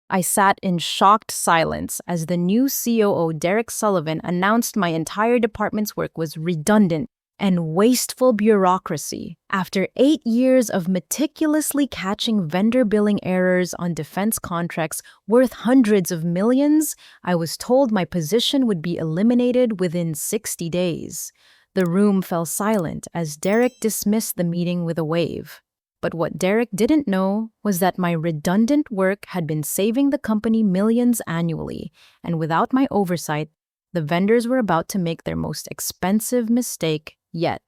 I sat in shocked silence as the new COO, Derek Sullivan, announced my entire department's work was redundant and wasteful bureaucracy. After 8 years of meticulously catching vendor billing errors on defense contracts worth hundreds of millions, I was told my position would be eliminated within 60 days. The room fell silent as Derek dismissed the meeting with a wave. But what Derek didn't know was that my redundant work had been saving the company millions annually, and without my oversight, the vendors were about to make their most expensive mistake yet.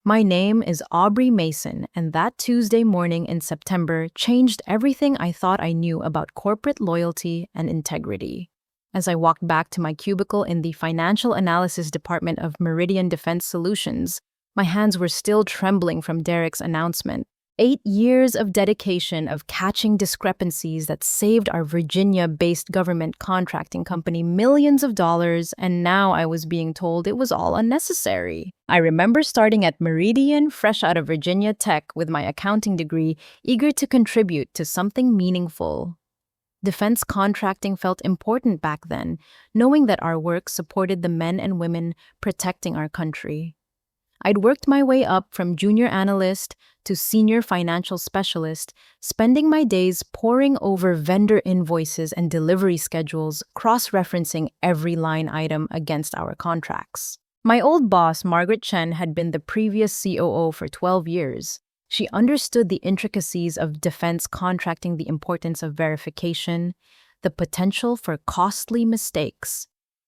My name is Aubrey Mason, and that Tuesday morning in September changed everything I thought I knew about corporate loyalty and integrity. As I walked back to my cubicle in the Financial Analysis Department of Meridian Defense Solutions, my hands were still trembling from Derek's announcement. 8 years of dedication of catching discrepancies that saved our Virginia-based government contracting company millions of dollars, and now I was being told it was all unnecessary. I remember starting at Meridian, fresh out of Virginia Tech with my accounting degree, eager to contribute to something meaningful. Defense contracting felt important back then, knowing that our work supported the men and women protecting our country. I'd worked my way up from junior analyst to senior financial specialist, spending my days poring over vendor invoices and delivery schedules, cross-referencing every line item against our contracts. My old boss, Margaret Chen, had been the previous COO for 12 years. She understood the intricacies of defense contracting, the importance of verification, the potential for costly mistakes.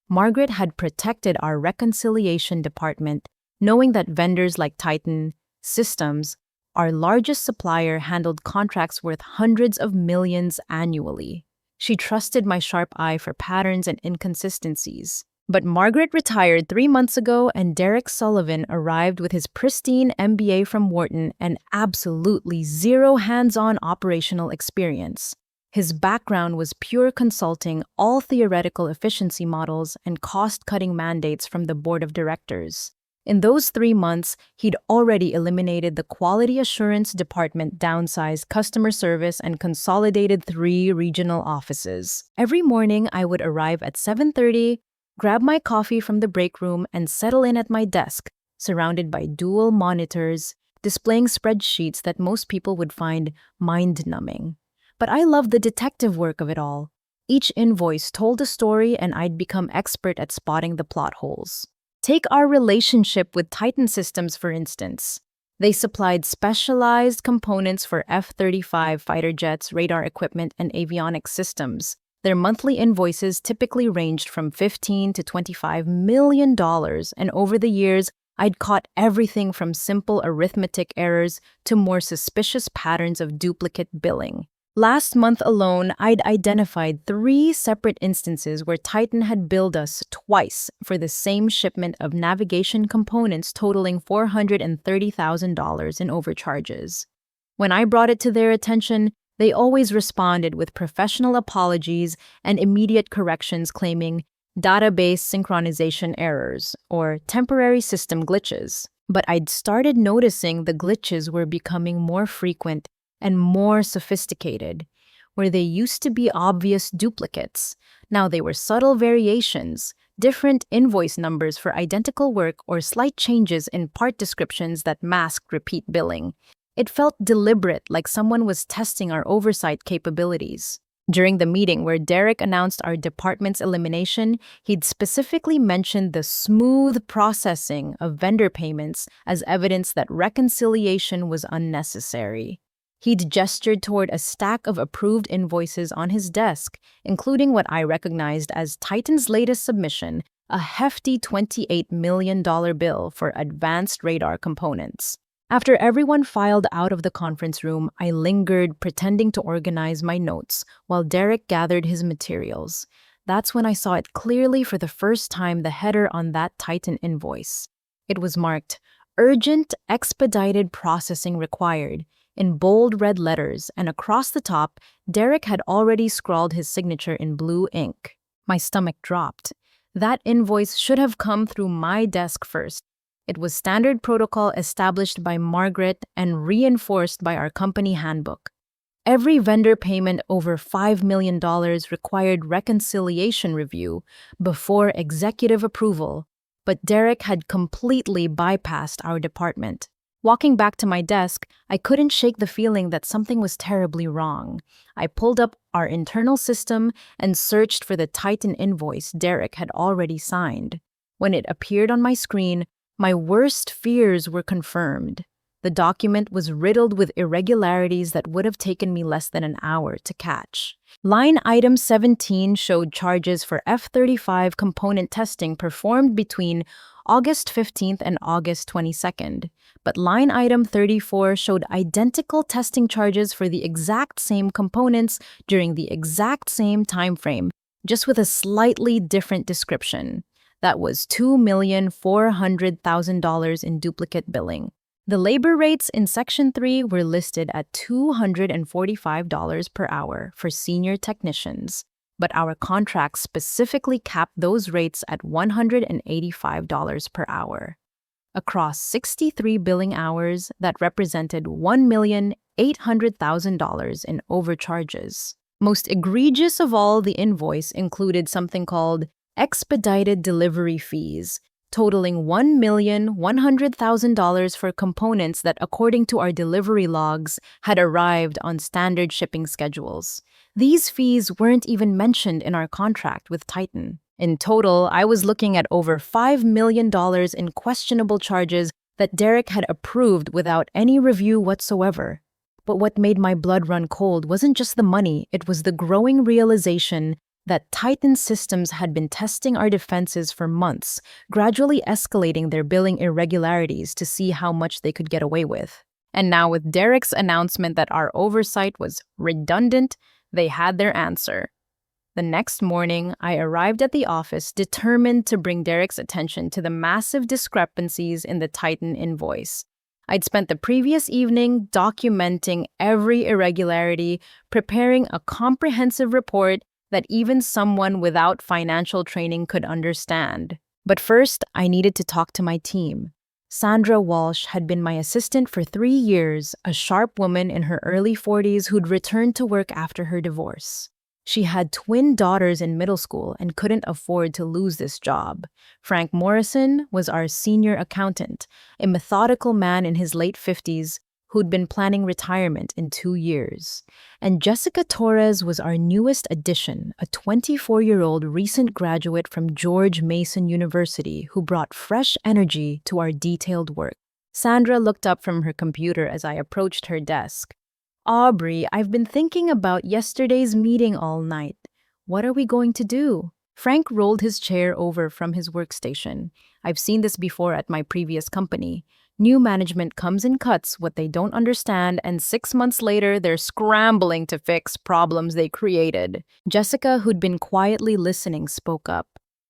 Margaret had protected our reconciliation department, knowing that vendors like Titan Systems, our largest supplier, handled contracts worth hundreds of millions annually. She trusted my sharp eye for patterns and inconsistencies. But Margaret retired 3 months ago, and Derek Sullivan arrived with his pristine MBA from Wharton and absolutely zero hands-on operational experience. His background was pure consulting, all theoretical efficiency models and cost-cutting mandates from the board of directors. In those 3 months, he'd already eliminated the quality assurance department, downsized customer service, and consolidated 3 regional offices. Every morning, I would arrive at 7:30, grab my coffee from the break room, and settle in at my desk, surrounded by dual monitors, displaying spreadsheets that most people would find mind-numbing. But I loved the detective work of it all. Each invoice told a story, and I'd become expert at spotting the plot holes. Take our relationship with Titan Systems, for instance. They supplied specialized components for F-35 fighter jets, radar equipment, and avionics systems. Their monthly invoices typically ranged from $15 to $25 million, and over the years, I'd caught everything from simple arithmetic errors to more suspicious patterns of duplicate billing. Last month alone, I'd identified 3 separate instances where Titan had billed us twice for the same shipment of navigation components totaling $430,000 in overcharges. When I brought it to their attention, they always responded with professional apologies and immediate corrections, claiming database synchronization errors or temporary system glitches. But I'd started noticing the glitches were becoming more frequent and more sophisticated. Where they used to be obvious duplicates, now they were subtle variations, different invoice numbers for identical work, or slight changes in part descriptions that masked repeat billing. It felt deliberate, like someone was testing our oversight capabilities. During the meeting where Derek announced our department's elimination, he'd specifically mentioned the smooth processing of vendor payments as evidence that reconciliation was unnecessary. He'd gestured toward a stack of approved invoices on his desk, including what I recognized as Titan's latest submission, a hefty $28 million bill for advanced radar components. After everyone filed out of the conference room, I lingered, pretending to organize my notes, while Derek gathered his materials. That's when I saw it clearly for the first time, the header on that Titan invoice. It was marked, "Urgent, expedited processing required," in bold red letters, and across the top, Derek had already scrawled his signature in blue ink. My stomach dropped. That invoice should have come through my desk first. It was standard protocol established by Margaret and reinforced by our company handbook. Every vendor payment over $5 million required reconciliation review before executive approval, but Derek had completely bypassed our department. Walking back to my desk, I couldn't shake the feeling that something was terribly wrong. I pulled up our internal system and searched for the Titan invoice Derek had already signed. When it appeared on my screen, my worst fears were confirmed. The document was riddled with irregularities that would have taken me less than an hour to catch. Line item 17 showed charges for F-35 component testing performed between August 15th and August 22nd, but line item 34 showed identical testing charges for the exact same components during the exact same time frame, just with a slightly different description. That was $2,400,000 in duplicate billing. The labor rates in Section 3 were listed at $245 per hour for senior technicians, but our contract specifically capped those rates at $185 per hour. Across 63 billing hours, that represented $1,800,000 in overcharges. Most egregious of all, the invoice included something called expedited delivery fees, totaling $1,100,000 for components that, according to our delivery logs, had arrived on standard shipping schedules. These fees weren't even mentioned in our contract with Titan. In total, I was looking at over $5 million in questionable charges that Derek had approved without any review whatsoever. But what made my blood run cold wasn't just the money, it was the growing realization that Titan Systems had been testing our defenses for months, gradually escalating their billing irregularities to see how much they could get away with. And now, with Derek's announcement that our oversight was redundant, they had their answer. The next morning, I arrived at the office determined to bring Derek's attention to the massive discrepancies in the Titan invoice. I'd spent the previous evening documenting every irregularity, preparing a comprehensive report that even someone without financial training could understand. But first, I needed to talk to my team. Sandra Walsh had been my assistant for 3 years, a sharp woman in her early 40s who'd returned to work after her divorce. She had twin daughters in middle school and couldn't afford to lose this job. Frank Morrison was our senior accountant, a methodical man in his late 50s who'd been planning retirement in 2 years. And Jessica Torres was our newest addition, a 24-year-old recent graduate from George Mason University who brought fresh energy to our detailed work. Sandra looked up from her computer as I approached her desk. "Aubrey, I've been thinking about yesterday's meeting all night. What are we going to do?" Frank rolled his chair over from his workstation. "I've seen this before at my previous company. New management comes in cuts what they don't understand, and 6 months later, they're scrambling to fix problems they created." Jessica, who'd been quietly listening, spoke up.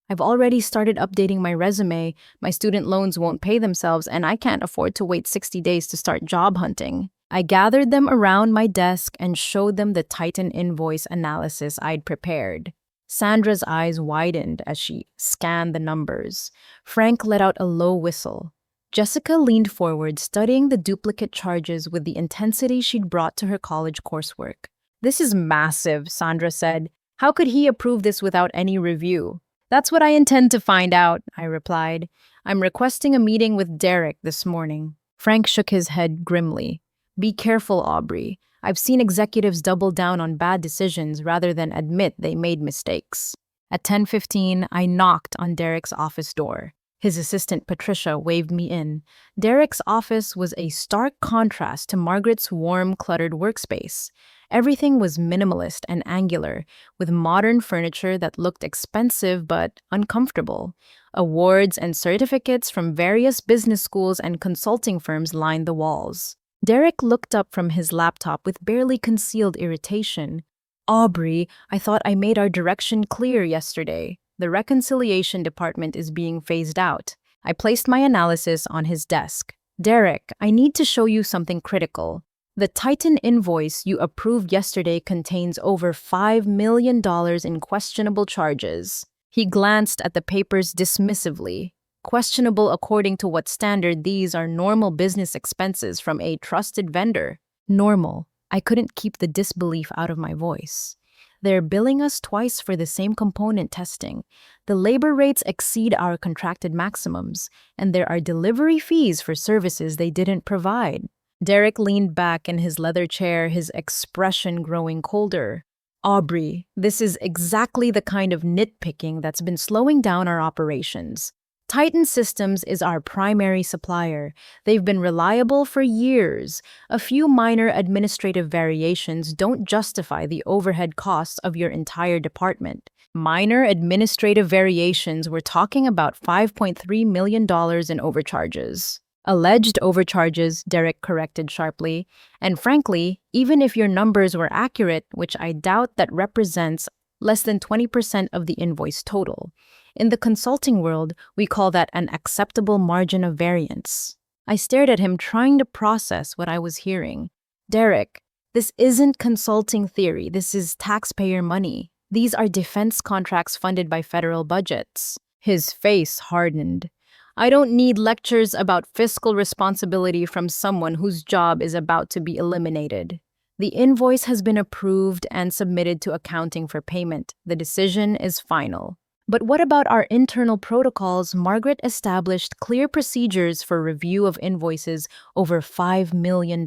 "I've already started updating my resume. My student loans won't pay themselves, and I can't afford to wait 60 days to start job hunting." I gathered them around my desk and showed them the Titan invoice analysis I'd prepared. Sandra's eyes widened as she scanned the numbers. Frank let out a low whistle. Jessica leaned forward, studying the duplicate charges with the intensity she'd brought to her college coursework. "This is massive," Sandra said. "How could he approve this without any review?" "That's what I intend to find out," I replied. "I'm requesting a meeting with Derek this morning." Frank shook his head grimly. "Be careful, Aubrey. I've seen executives double down on bad decisions rather than admit they made mistakes." At 10:15, I knocked on Derek's office door. His assistant, Patricia, waved me in. Derek's office was a stark contrast to Margaret's warm, cluttered workspace. Everything was minimalist and angular, with modern furniture that looked expensive but uncomfortable. Awards and certificates from various business schools and consulting firms lined the walls. Derek looked up from his laptop with barely concealed irritation. "Aubrey, I thought I made our direction clear yesterday. The reconciliation department is being phased out." I placed my analysis on his desk. "Derek, I need to show you something critical. The Titan invoice you approved yesterday contains over $5 million in questionable charges." He glanced at the papers dismissively. "Questionable according to what standard? These are normal business expenses from a trusted vendor." "Normal," I couldn't keep the disbelief out of my voice. They're billing us twice for the same component testing. The labor rates exceed our contracted maximums, and there are delivery fees for services they didn't provide. Derek leaned back in his leather chair, his expression growing colder. Aubrey, this is exactly the kind of nitpicking that's been slowing down our operations. Titan Systems is our primary supplier. They've been reliable for years. A few minor administrative variations don't justify the overhead costs of your entire department. Minor administrative variations, we're talking about $5.3 million in overcharges. Alleged overcharges, Derek corrected sharply. And frankly, even if your numbers were accurate, which I doubt, that represents less than 20% of the invoice total. In the consulting world, we call that an acceptable margin of variance. I stared at him, trying to process what I was hearing. Derek, this isn't consulting theory. This is taxpayer money. These are defense contracts funded by federal budgets. His face hardened. I don't need lectures about fiscal responsibility from someone whose job is about to be eliminated. The invoice has been approved and submitted to accounting for payment. The decision is final. But what about our internal protocols? Margaret established clear procedures for review of invoices over $5 million.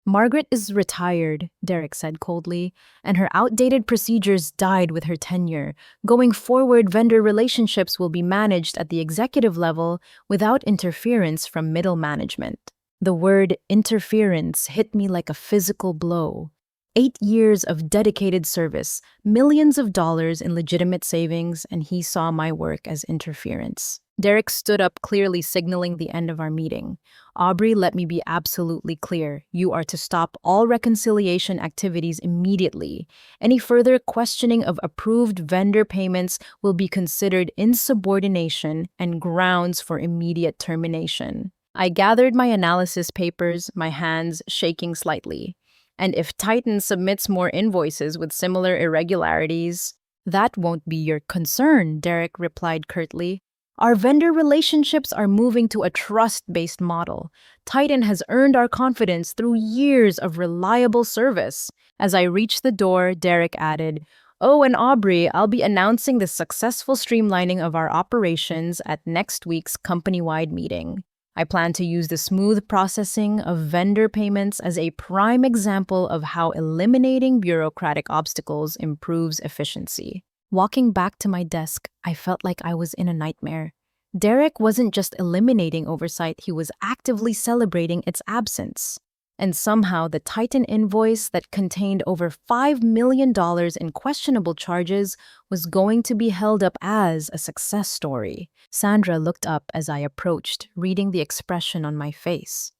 Margaret is retired, Derek said coldly, and her outdated procedures died with her tenure. Going forward, vendor relationships will be managed at the executive level without interference from middle management. The word interference hit me like a physical blow. 8 years of dedicated service, millions of dollars in legitimate savings, and he saw my work as interference. Derek stood up, clearly signaling the end of our meeting. Aubrey, let me be absolutely clear. You are to stop all reconciliation activities immediately. Any further questioning of approved vendor payments will be considered insubordination and grounds for immediate termination. I gathered my analysis papers, my hands shaking slightly. And if Titan submits more invoices with similar irregularities, that won't be your concern, Derek replied curtly. Our vendor relationships are moving to a trust-based model. Titan has earned our confidence through years of reliable service. As I reached the door, Derek added, "Oh, and Aubrey, I'll be announcing the successful streamlining of our operations at next week's company-wide meeting. I plan to use the smooth processing of vendor payments as a prime example of how eliminating bureaucratic obstacles improves efficiency." Walking back to my desk, I felt like I was in a nightmare. Derek wasn't just eliminating oversight, he was actively celebrating its absence. And somehow the Titan invoice that contained over $5 million in questionable charges was going to be held up as a success story. Sandra looked up as I approached, reading the expression on my face.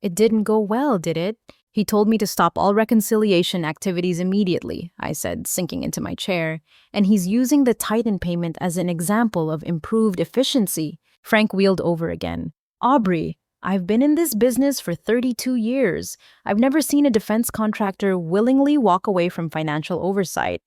"It didn't go well, did it?" "He told me to stop all reconciliation activities immediately," I said, sinking into my chair. "And he's using the Titan payment as an example of improved efficiency." Frank wheeled over again. "Aubrey, I've been in this business for 32 years. I've never seen a defense contractor willingly walk away from financial oversight.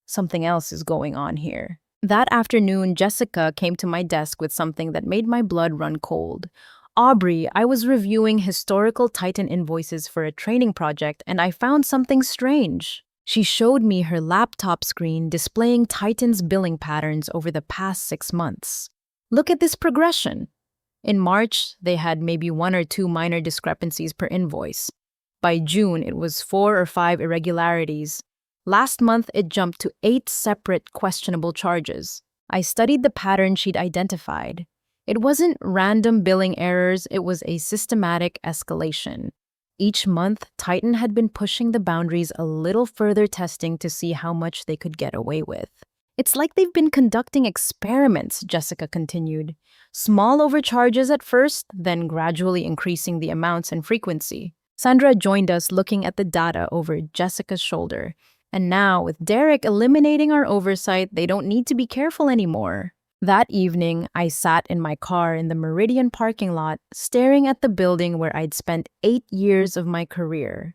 Something else is going on here." That afternoon, Jessica came to my desk with something that made my blood run cold. "Aubrey, I was reviewing historical Titan invoices for a training project and I found something strange." She showed me her laptop screen displaying Titan's billing patterns over the past 6 months. "Look at this progression." In March, they had maybe 1 or 2 minor discrepancies per invoice. By June, it was 4 or 5 irregularities. Last month, it jumped to 8 separate questionable charges. I studied the pattern she'd identified. It wasn't random billing errors, it was a systematic escalation. Each month, Titan had been pushing the boundaries a little further, testing to see how much they could get away with. "It's like they've been conducting experiments," Jessica continued. "Small overcharges at first, then gradually increasing the amounts and frequency." Sandra joined us, looking at the data over Jessica's shoulder. "And now, with Derek eliminating our oversight, they don't need to be careful anymore." That evening, I sat in my car in the Meridian parking lot, staring at the building where I'd spent 8 years of my career.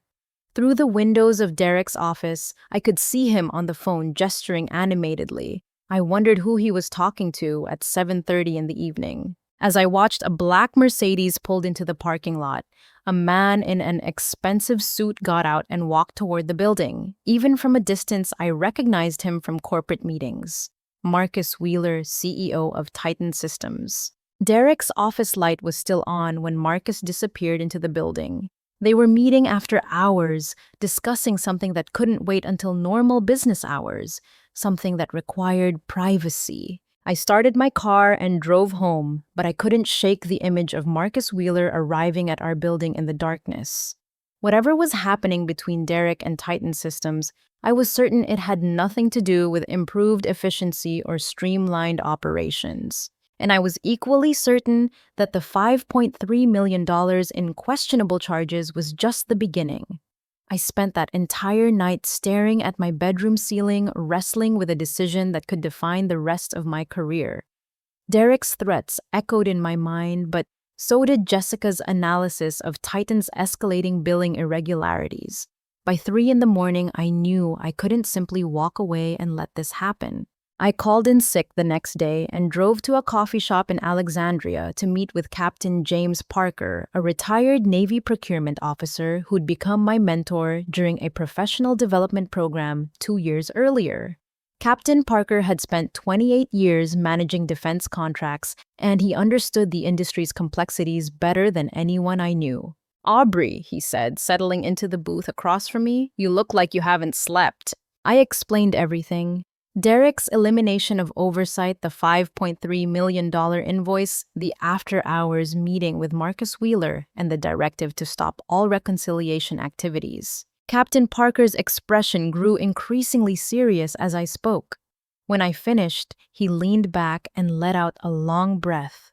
Through the windows of Derek's office, I could see him on the phone gesturing animatedly. I wondered who he was talking to at 7:30 in the evening. As I watched a black Mercedes pulled into the parking lot, a man in an expensive suit got out and walked toward the building. Even from a distance, I recognized him from corporate meetings. Marcus Wheeler, CEO of Titan Systems. Derek's office light was still on when Marcus disappeared into the building. They were meeting after hours, discussing something that couldn't wait until normal business hours, something that required privacy. I started my car and drove home, but I couldn't shake the image of Marcus Wheeler arriving at our building in the darkness. Whatever was happening between Derek and Titan Systems, I was certain it had nothing to do with improved efficiency or streamlined operations. And I was equally certain that the $5.3 million in questionable charges was just the beginning. I spent that entire night staring at my bedroom ceiling, wrestling with a decision that could define the rest of my career. Derek's threats echoed in my mind, but so did Jessica's analysis of Titan's escalating billing irregularities. By 3 a.m, I knew I couldn't simply walk away and let this happen. I called in sick the next day and drove to a coffee shop in Alexandria to meet with Captain James Parker, a retired Navy procurement officer who'd become my mentor during a professional development program 2 years earlier. Captain Parker had spent 28 years managing defense contracts, and he understood the industry's complexities better than anyone I knew. "Aubrey," he said, settling into the booth across from me, "you look like you haven't slept." I explained everything. Derek's elimination of oversight, the $5.3 million invoice, the after-hours meeting with Marcus Wheeler, and the directive to stop all reconciliation activities. Captain Parker's expression grew increasingly serious as I spoke. When I finished, he leaned back and let out a long breath.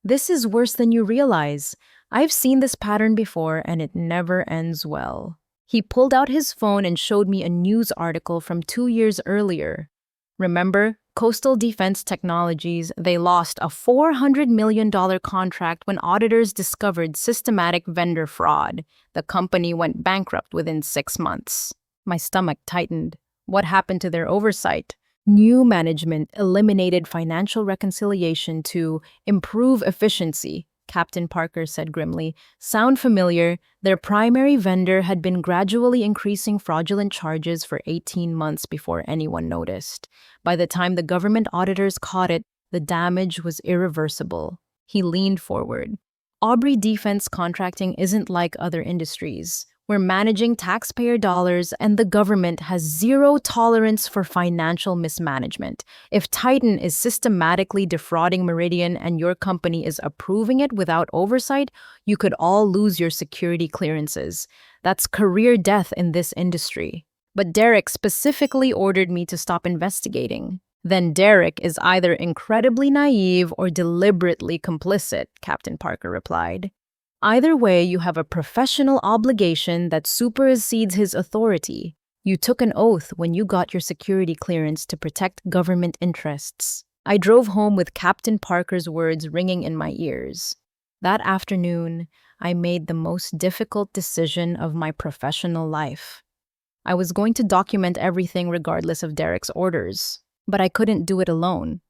"This is worse than you realize. I've seen this pattern before, and it never ends well." He pulled out his phone and showed me a news article from 2 years earlier. Remember, Coastal Defense Technologies, they lost a $400 million contract when auditors discovered systematic vendor fraud. The company went bankrupt within 6 months. My stomach tightened. What happened to their oversight? New management eliminated financial reconciliation to improve efficiency, Captain Parker said grimly. "Sound familiar? Their primary vendor had been gradually increasing fraudulent charges for 18 months before anyone noticed. By the time the government auditors caught it, the damage was irreversible." He leaned forward. "Aubrey Defense Contracting isn't like other industries. We're managing taxpayer dollars, and the government has zero tolerance for financial mismanagement. If Titan is systematically defrauding Meridian and your company is approving it without oversight, you could all lose your security clearances. That's career death in this industry. But Derek specifically ordered me to stop investigating." "Then Derek is either incredibly naive or deliberately complicit," Captain Parker replied. "Either way, you have a professional obligation that supersedes his authority. You took an oath when you got your security clearance to protect government interests." I drove home with Captain Parker's words ringing in my ears. That afternoon, I made the most difficult decision of my professional life. I was going to document everything regardless of Derek's orders, but I couldn't do it alone.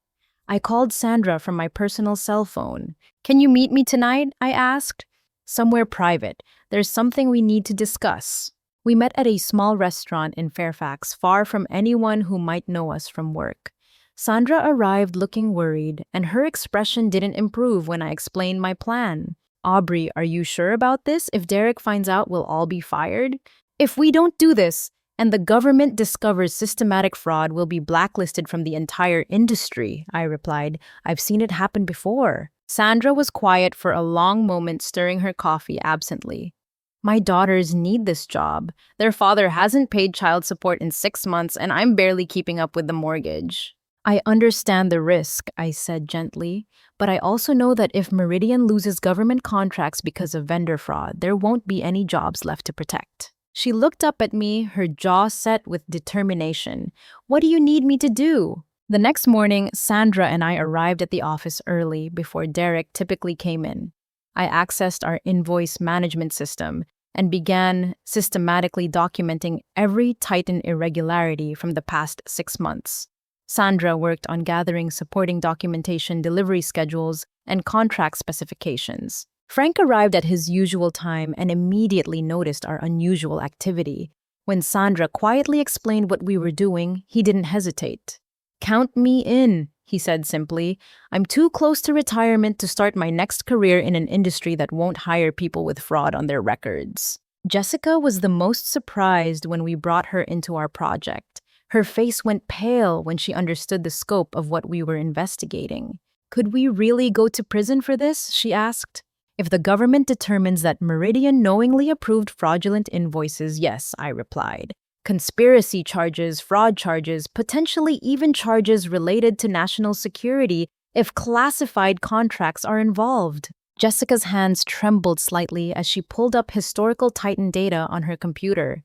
I called Sandra from my personal cell phone. "Can you meet me tonight?" I asked. "Somewhere private. There's something we need to discuss." We met at a small restaurant in Fairfax, far from anyone who might know us from work. Sandra arrived looking worried, and her expression didn't improve when I explained my plan. "Aubrey, are you sure about this? If Derek finds out, we'll all be fired?" "If we don't do this, and the government discovers systematic fraud, we'll be blacklisted from the entire industry," I replied. "I've seen it happen before." Sandra was quiet for a long moment, stirring her coffee absently. "My daughters need this job. Their father hasn't paid child support in 6 months, and I'm barely keeping up with the mortgage." "I understand the risk," I said gently, "but I also know that if Meridian loses government contracts because of vendor fraud, there won't be any jobs left to protect." She looked up at me, her jaw set with determination. "What do you need me to do?" The next morning, Sandra and I arrived at the office early before Derek typically came in. I accessed our invoice management system and began systematically documenting every Titan irregularity from the past 6 months. Sandra worked on gathering supporting documentation, delivery schedules, and contract specifications. Frank arrived at his usual time and immediately noticed our unusual activity. When Sandra quietly explained what we were doing, he didn't hesitate. "Count me in," he said simply. "I'm too close to retirement to start my next career in an industry that won't hire people with fraud on their records." Jessica was the most surprised when we brought her into our project. Her face went pale when she understood the scope of what we were investigating. "Could we really go to prison for this?" she asked. "If the government determines that Meridian knowingly approved fraudulent invoices, yes," I replied. "Conspiracy charges, fraud charges, potentially even charges related to national security if classified contracts are involved." Jessica's hands trembled slightly as she pulled up historical Titan data on her computer.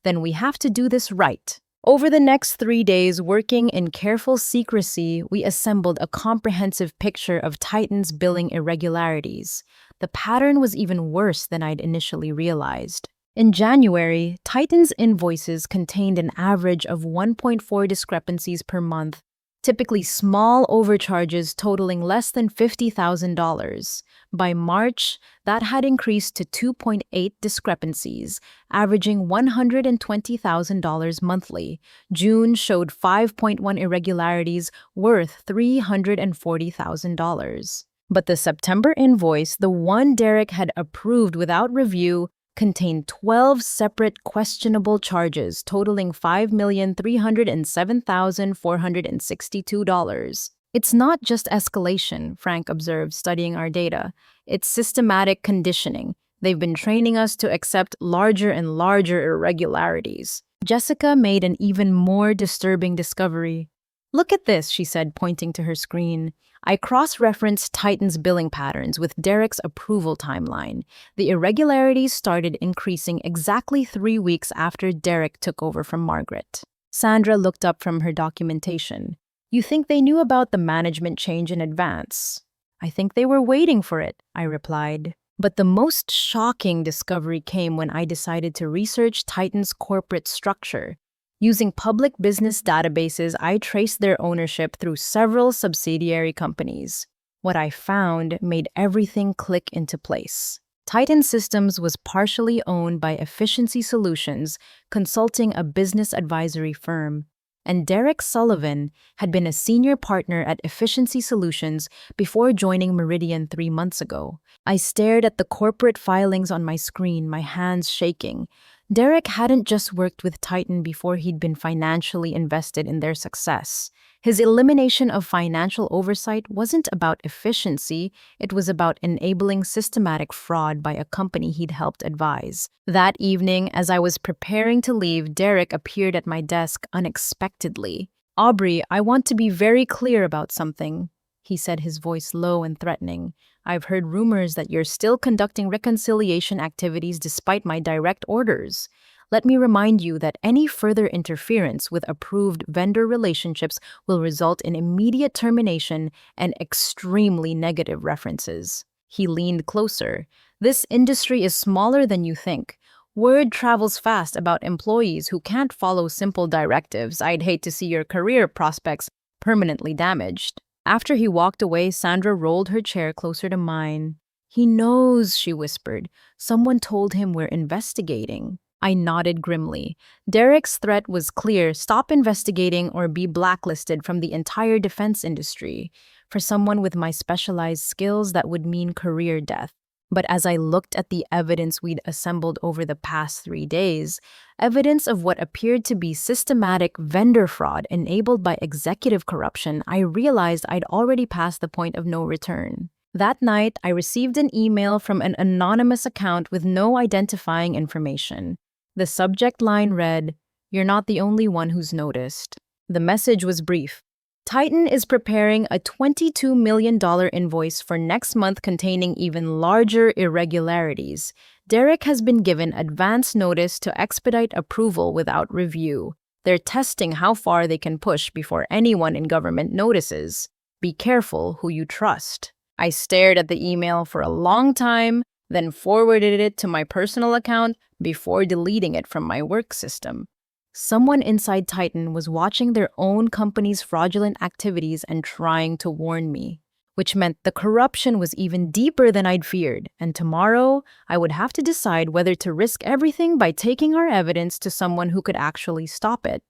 "Then we have to do this right." Over the next 3 days, working in careful secrecy, we assembled a comprehensive picture of Titan's billing irregularities. The pattern was even worse than I'd initially realized. In January, Titan's invoices contained an average of 1.4 discrepancies per month, typically small overcharges totaling less than $50,000. By March, that had increased to 2.8 discrepancies, averaging $120,000 monthly. June showed 5.1 irregularities worth $340,000. But the September invoice, the one Derek had approved without review, contained 12 separate questionable charges totaling $5,307,462. "It's not just escalation," Frank observed, studying our data. "It's systematic conditioning. They've been training us to accept larger and larger irregularities." Jessica made an even more disturbing discovery. "Look at this," she said, pointing to her screen. I cross-referenced Titan's billing patterns with Derek's approval timeline. The irregularities started increasing exactly 3 weeks after Derek took over from Margaret. Sandra looked up from her documentation. "You think they knew about the management change in advance?" "I think they were waiting for it," I replied. But the most shocking discovery came when I decided to research Titan's corporate structure. Using public business databases, I traced their ownership through several subsidiary companies. What I found made everything click into place. Titan Systems was partially owned by Efficiency Solutions, consulting a business advisory firm, and Derek Sullivan had been a senior partner at Efficiency Solutions before joining Meridian 3 months ago. I stared at the corporate filings on my screen, my hands shaking. Derek hadn't just worked with Titan before he'd been financially invested in their success. His elimination of financial oversight wasn't about efficiency, it was about enabling systematic fraud by a company he'd helped advise. That evening, as I was preparing to leave, Derek appeared at my desk unexpectedly. "Aubrey, I want to be very clear about something," he said, his voice low and threatening. "I've heard rumors that you're still conducting reconciliation activities despite my direct orders. Let me remind you that any further interference with approved vendor relationships will result in immediate termination and extremely negative references." He leaned closer. "This industry is smaller than you think. Word travels fast about employees who can't follow simple directives. I'd hate to see your career prospects permanently damaged." After he walked away, Sandra rolled her chair closer to mine. "He knows," she whispered. "Someone told him we're investigating." I nodded grimly. Derek's threat was clear: stop investigating or be blacklisted from the entire defense industry. For someone with my specialized skills, that would mean career death. But as I looked at the evidence we'd assembled over the past 3 days, evidence of what appeared to be systematic vendor fraud enabled by executive corruption, I realized I'd already passed the point of no return. That night, I received an email from an anonymous account with no identifying information. The subject line read, "You're not the only one who's noticed." The message was brief. Titan is preparing a $22 million invoice for next month containing even larger irregularities. Derek has been given advance notice to expedite approval without review. They're testing how far they can push before anyone in government notices. Be careful who you trust. I stared at the email for a long time, then forwarded it to my personal account before deleting it from my work system. Someone inside Titan was watching their own company's fraudulent activities and trying to warn me. which meant the corruption was even deeper than I'd feared, and tomorrow I would have to decide whether to risk everything by taking our evidence to someone who could actually stop it.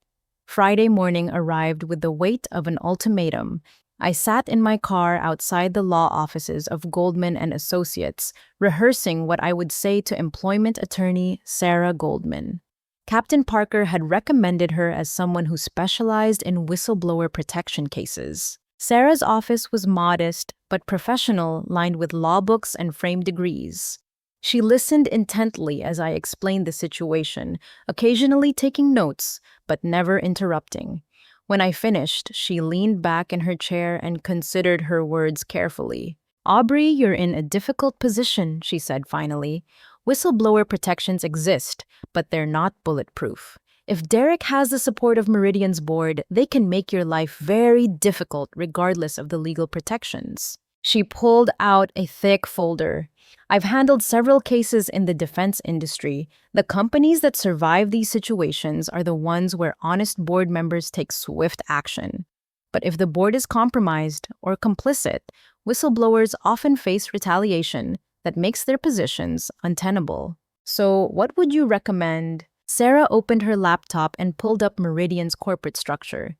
Friday morning arrived with the weight of an ultimatum. I sat in my car outside the law offices of Goldman and Associates, rehearsing what I would say to employment attorney Sarah Goldman. Captain Parker had recommended her as someone who specialized in whistleblower protection cases. Sarah's office was modest but professional, lined with law books and framed degrees. She listened intently as I explained the situation, occasionally taking notes, but never interrupting. When I finished, she leaned back in her chair and considered her words carefully. "Aubrey, you're in a difficult position," she said finally. "Whistleblower protections exist, but they're not bulletproof. If Derek has the support of Meridian's board, they can make your life very difficult regardless of the legal protections." She pulled out a thick folder. "I've handled several cases in the defense industry. The companies that survive these situations are the ones where honest board members take swift action. But if the board is compromised or complicit, whistleblowers often face retaliation that makes their positions untenable. So, what would you recommend?" Sarah opened her laptop and pulled up Meridian's corporate structure.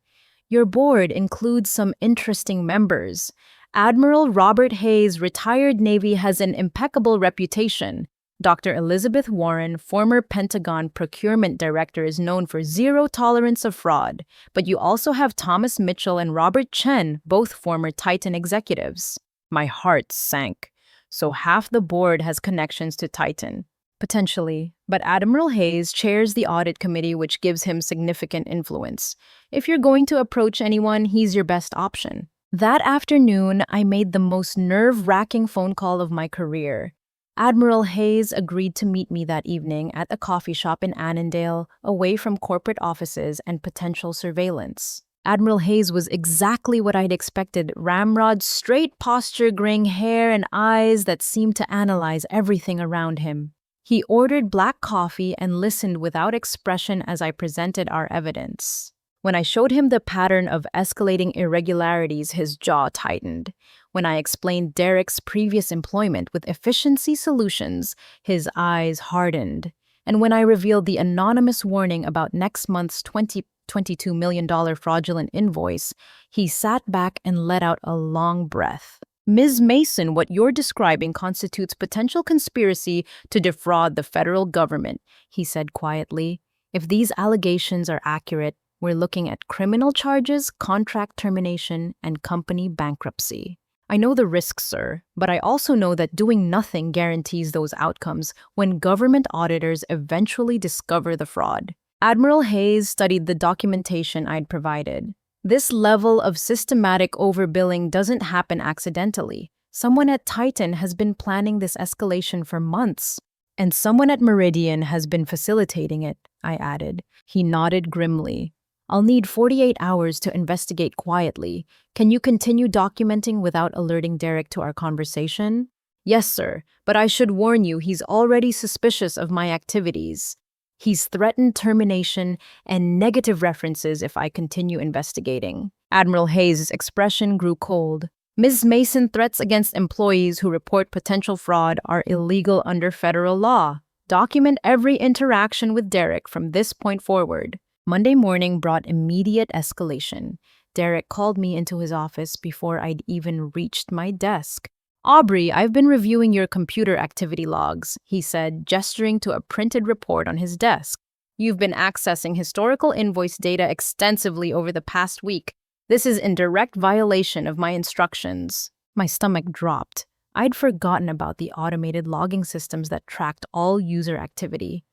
"Your board includes some interesting members. Admiral Robert Hayes, retired Navy, has an impeccable reputation. Dr. Elizabeth Warren, former Pentagon procurement director, is known for zero tolerance of fraud. But you also have Thomas Mitchell and Robert Chen, both former Titan executives." My heart sank. So half the board has connections to Titan. Potentially, but Admiral Hayes chairs the audit committee, which gives him significant influence. If you're going to approach anyone, he's your best option. That afternoon, I made the most nerve-wracking phone call of my career. Admiral Hayes agreed to meet me that evening at a coffee shop in Annandale, away from corporate offices and potential surveillance. Admiral Hayes was exactly what I'd expected: ramrod, straight posture, graying hair, and eyes that seemed to analyze everything around him. He ordered black coffee and listened without expression as I presented our evidence. When I showed him the pattern of escalating irregularities, his jaw tightened. When I explained Derek's previous employment with Efficiency Solutions, his eyes hardened. And when I revealed the anonymous warning about next month's $22 million fraudulent invoice, he sat back and let out a long breath. "Ms. Mason, what you're describing constitutes potential conspiracy to defraud the federal government," he said quietly. "If these allegations are accurate, we're looking at criminal charges, contract termination, and company bankruptcy. I know the risks, sir, but I also know that doing nothing guarantees those outcomes when government auditors eventually discover the fraud." Admiral Hayes studied the documentation I'd provided. "This level of systematic overbilling doesn't happen accidentally. Someone at Titan has been planning this escalation for months. And someone at Meridian has been facilitating it," I added. He nodded grimly. "I'll need 48 hours to investigate quietly. Can you continue documenting without alerting Derek to our conversation?" "Yes, sir, but I should warn you, he's already suspicious of my activities. He's threatened termination and negative references if I continue investigating." Admiral Hayes' expression grew cold. "Ms. Mason, threats against employees who report potential fraud are illegal under federal law. Document every interaction with Derek from this point forward." Monday morning brought immediate escalation. Derek called me into his office before I'd even reached my desk. "Aubrey, I've been reviewing your computer activity logs," he said, gesturing to a printed report on his desk. "You've been accessing historical invoice data extensively over the past week. This is in direct violation of my instructions." My stomach dropped. I'd forgotten about the automated logging systems that tracked all user activity.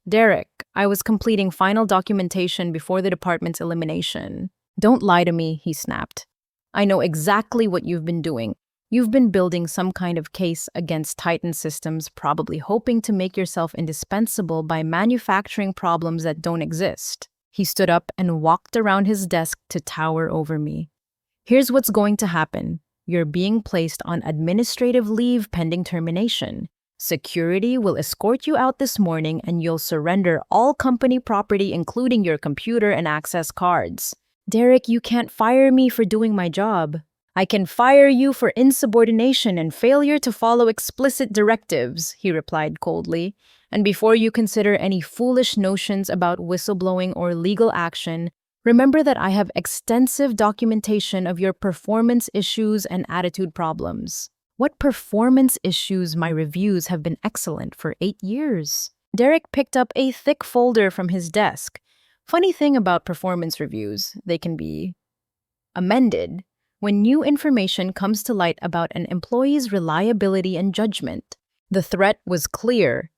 "Derek, I was completing final documentation before the department's elimination." "Don't lie to me," he snapped. "I know exactly what you've been doing. You've been building some kind of case against Titan Systems, probably hoping to make yourself indispensable by manufacturing problems that don't exist." He stood up and walked around his desk to tower over me. "Here's what's going to happen. You're being placed on administrative leave pending termination. Security will escort you out this morning and you'll surrender all company property, including your computer and access cards." "Derek, you can't fire me for doing my job." I can fire you for insubordination and failure to follow explicit directives, he replied coldly. And before you consider any foolish notions about whistleblowing or legal action, remember that I have extensive documentation of your performance issues and attitude problems. What performance issues? My reviews have been excellent for 8 years. Derek picked up a thick folder from his desk. Funny thing about performance reviews, they can be amended when new information comes to light about an employee's reliability and judgment. The threat was clear.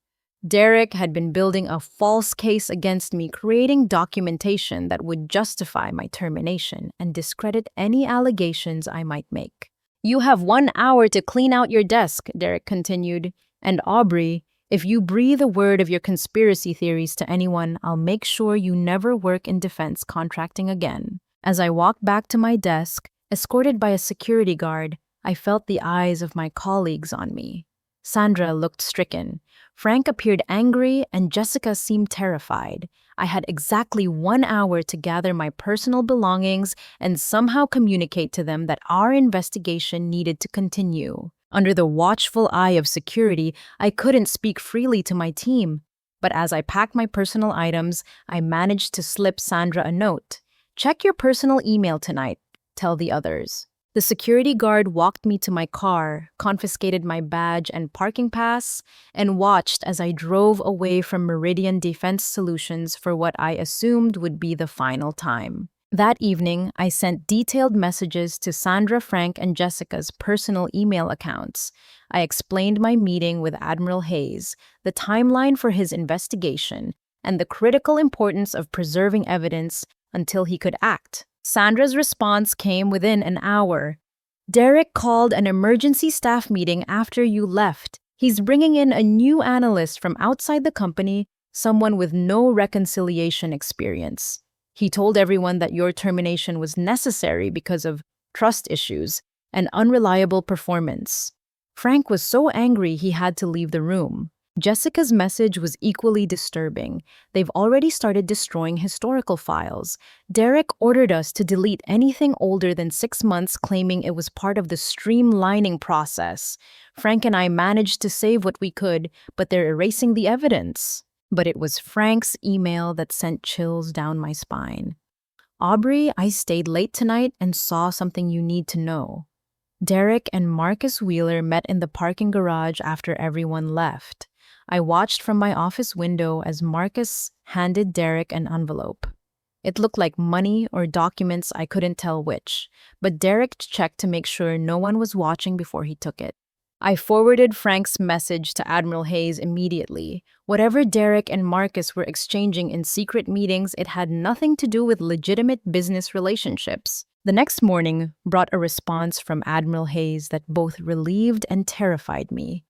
Derek had been building a false case against me, creating documentation that would justify my termination and discredit any allegations I might make. You have 1 hour to clean out your desk, Derek continued. And Aubrey, if you breathe a word of your conspiracy theories to anyone, I'll make sure you never work in defense contracting again. As I walked back to my desk, escorted by a security guard, I felt the eyes of my colleagues on me. Sandra looked stricken. Frank appeared angry, and Jessica seemed terrified. I had exactly 1 hour to gather my personal belongings and somehow communicate to them that our investigation needed to continue. Under the watchful eye of security, I couldn't speak freely to my team. But as I packed my personal items, I managed to slip Sandra a note. Check your personal email tonight, tell the others. The security guard walked me to my car, confiscated my badge and parking pass, and watched as I drove away from Meridian Defense Solutions for what I assumed would be the final time. That evening, I sent detailed messages to Sandra, Frank, and Jessica's personal email accounts. I explained my meeting with Admiral Hayes, the timeline for his investigation, and the critical importance of preserving evidence until he could act. Sandra's response came within an hour. Derek called an emergency staff meeting after you left. He's bringing in a new analyst from outside the company, someone with no reconciliation experience. He told everyone that your termination was necessary because of trust issues and unreliable performance. Frank was so angry he had to leave the room. Jessica's message was equally disturbing. They've already started destroying historical files. Derek ordered us to delete anything older than 6 months, claiming it was part of the streamlining process. Frank and I managed to save what we could, but they're erasing the evidence. But it was Frank's email that sent chills down my spine. Aubrey, I stayed late tonight and saw something you need to know. Derek and Marcus Wheeler met in the parking garage after everyone left. I watched from my office window as Marcus handed Derek an envelope. It looked like money or documents, I couldn't tell which, but Derek checked to make sure no one was watching before he took it. I forwarded Frank's message to Admiral Hayes immediately. Whatever Derek and Marcus were exchanging in secret meetings, it had nothing to do with legitimate business relationships. The next morning brought a response from Admiral Hayes that both relieved and terrified me.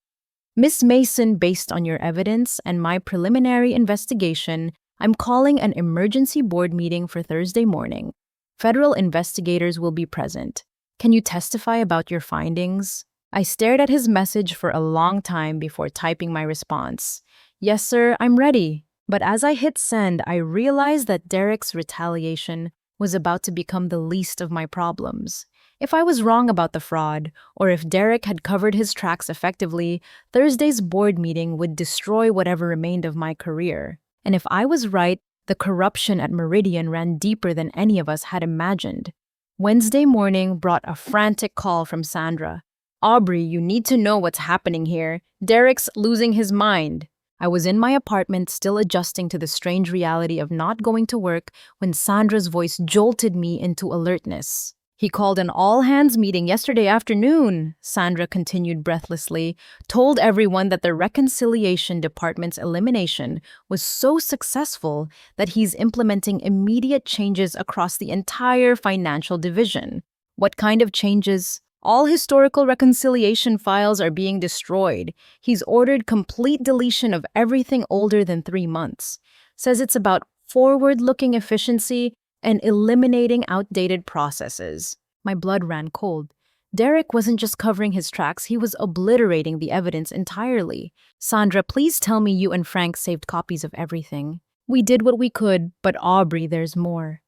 Miss Mason, based on your evidence and my preliminary investigation, I'm calling an emergency board meeting for Thursday morning. Federal investigators will be present. Can you testify about your findings? I stared at his message for a long time before typing my response. Yes, sir, I'm ready. But as I hit send, I realized that Derek's retaliation was about to become the least of my problems. If I was wrong about the fraud, or if Derek had covered his tracks effectively, Thursday's board meeting would destroy whatever remained of my career. And if I was right, the corruption at Meridian ran deeper than any of us had imagined. Wednesday morning brought a frantic call from Sandra. Aubrey, you need to know what's happening here. Derek's losing his mind. I was in my apartment, still adjusting to the strange reality of not going to work, when Sandra's voice jolted me into alertness. He called an all-hands meeting yesterday afternoon, Sandra continued breathlessly, told everyone that the reconciliation department's elimination was so successful that he's implementing immediate changes across the entire financial division. What kind of changes? All historical reconciliation files are being destroyed. He's ordered complete deletion of everything older than 3 months. Says it's about forward-looking efficiency and eliminating outdated processes. My blood ran cold. Derek wasn't just covering his tracks, he was obliterating the evidence entirely. Sandra, please tell me you and Frank saved copies of everything. We did what we could, but Aubrey, there's more.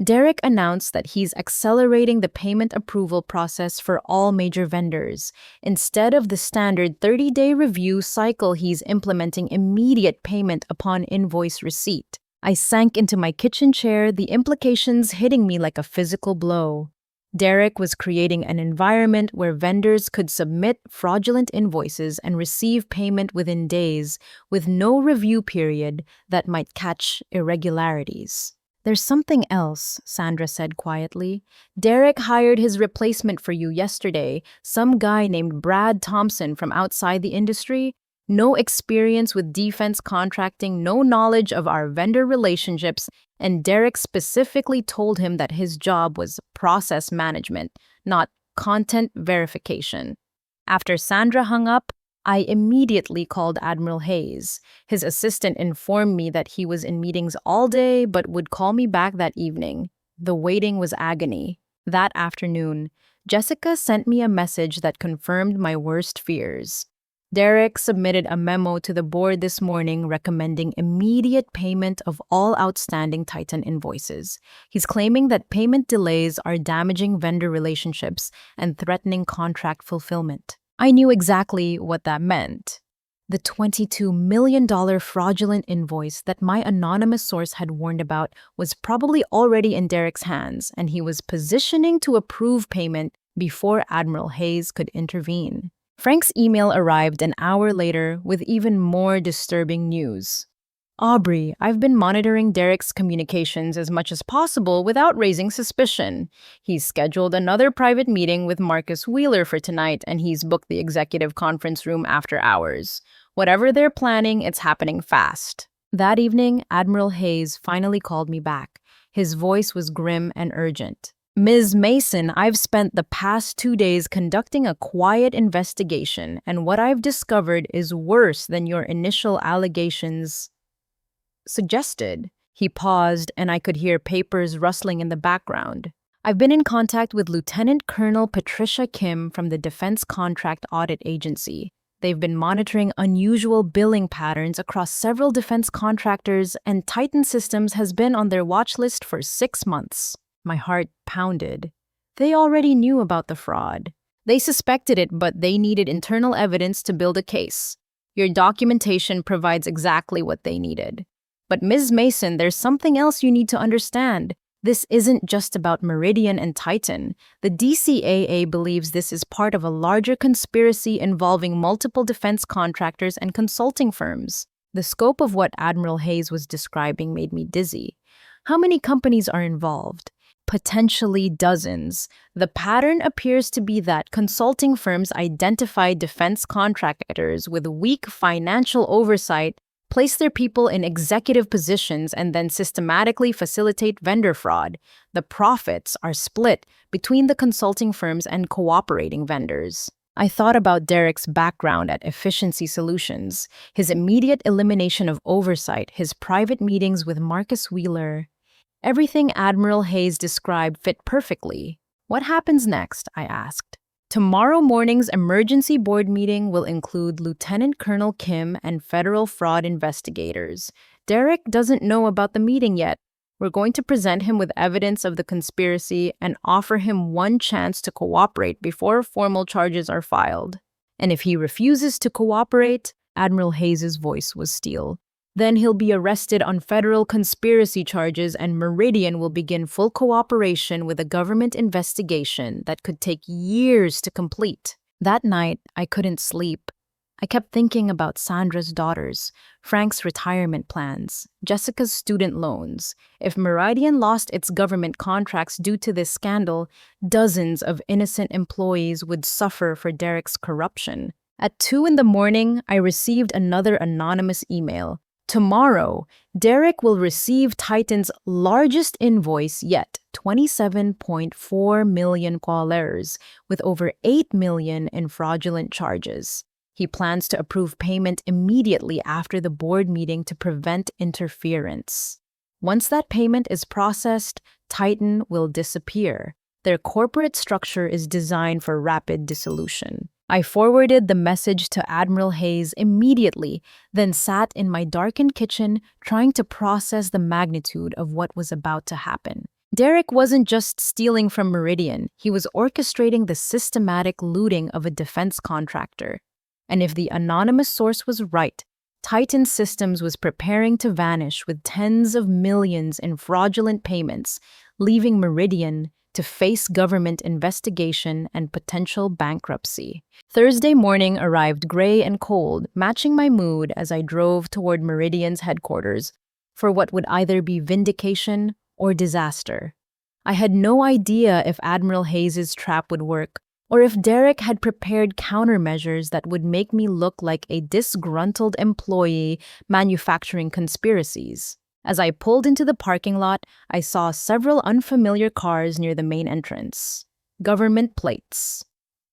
Derek announced that he's accelerating the payment approval process for all major vendors. Instead of the standard 30-day review cycle, he's implementing immediate payment upon invoice receipt. I sank into my kitchen chair, the implications hitting me like a physical blow. Derek was creating an environment where vendors could submit fraudulent invoices and receive payment within days, with no review period that might catch irregularities. "There's something else," Sandra said quietly. "Derek hired his replacement for you yesterday, some guy named Brad Thompson from outside the industry. No experience with defense contracting, no knowledge of our vendor relationships, and Derek specifically told him that his job was process management, not content verification." After Sandra hung up, I immediately called Admiral Hayes. His assistant informed me that he was in meetings all day but would call me back that evening. The waiting was agony. That afternoon, Jessica sent me a message that confirmed my worst fears. "Derek submitted a memo to the board this morning recommending immediate payment of all outstanding Titan invoices. He's claiming that payment delays are damaging vendor relationships and threatening contract fulfillment." I knew exactly what that meant. The $22 million fraudulent invoice that my anonymous source had warned about was probably already in Derek's hands, and he was positioning to approve payment before Admiral Hayes could intervene. Frank's email arrived an hour later with even more disturbing news. "Aubrey, I've been monitoring Derek's communications as much as possible without raising suspicion. He's scheduled another private meeting with Marcus Wheeler for tonight, and he's booked the executive conference room after hours. Whatever they're planning, it's happening fast." That evening, Admiral Hayes finally called me back. His voice was grim and urgent. "Ms. Mason, I've spent the past 2 days conducting a quiet investigation, and what I've discovered is worse than your initial allegations suggested." He paused, and I could hear papers rustling in the background. "I've been in contact with Lieutenant Colonel Patricia Kim from the Defense Contract Audit Agency. They've been monitoring unusual billing patterns across several defense contractors, and Titan Systems has been on their watch list for 6 months. My heart pounded. They already knew about the fraud. They suspected it, but they needed internal evidence to build a case. Your documentation provides exactly what they needed. But Ms. Mason, there's something else you need to understand. This isn't just about Meridian and Titan. The DCAA believes this is part of a larger conspiracy involving multiple defense contractors and consulting firms." The scope of what Admiral Hayes was describing made me dizzy. How many companies are involved? Potentially dozens. The pattern appears to be that consulting firms identify defense contractors with weak financial oversight, place their people in executive positions, and then systematically facilitate vendor fraud. The profits are split between the consulting firms and cooperating vendors. I thought about Derek's background at Efficiency Solutions, his immediate elimination of oversight, his private meetings with Marcus Wheeler. Everything Admiral Hayes described fit perfectly. "What happens next?" I asked. "Tomorrow morning's emergency board meeting will include Lieutenant Colonel Kim and federal fraud investigators. Derek doesn't know about the meeting yet. We're going to present him with evidence of the conspiracy and offer him one chance to cooperate before formal charges are filed. And if he refuses to cooperate," Admiral Hayes' voice was steel, "then he'll be arrested on federal conspiracy charges, and Meridian will begin full cooperation with a government investigation that could take years to complete." That night, I couldn't sleep. I kept thinking about Sandra's daughters, Frank's retirement plans, Jessica's student loans. If Meridian lost its government contracts due to this scandal, dozens of innocent employees would suffer for Derek's corruption. At 2 in the morning, I received another anonymous email. "Tomorrow, Derek will receive Titan's largest invoice yet, $27.4 million, with over $8 million in fraudulent charges. He plans to approve payment immediately after the board meeting to prevent interference. Once that payment is processed, Titan will disappear. Their corporate structure is designed for rapid dissolution." I forwarded the message to Admiral Hayes immediately, then sat in my darkened kitchen trying to process the magnitude of what was about to happen. Derek wasn't just stealing from Meridian, he was orchestrating the systematic looting of a defense contractor. And if the anonymous source was right, Titan Systems was preparing to vanish with tens of millions in fraudulent payments, leaving Meridian to face government investigation and potential bankruptcy. Thursday morning arrived gray and cold, matching my mood as I drove toward Meridian's headquarters for what would either be vindication or disaster. I had no idea if Admiral Hayes's trap would work, or if Derek had prepared countermeasures that would make me look like a disgruntled employee manufacturing conspiracies. As I pulled into the parking lot, I saw several unfamiliar cars near the main entrance. Government plates.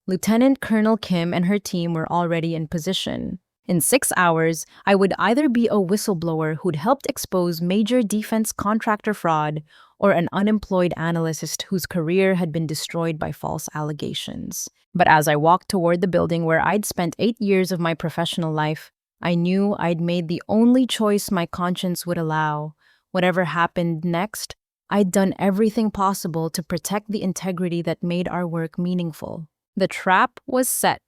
Lieutenant Colonel Kim and her team were already in position. In 6 hours, I would either be a whistleblower who'd helped expose major defense contractor fraud or an unemployed analyst whose career had been destroyed by false allegations. But as I walked toward the building where I'd spent 8 years of my professional life, I knew I'd made the only choice my conscience would allow. Whatever happened next, I'd done everything possible to protect the integrity that made our work meaningful. The trap was set.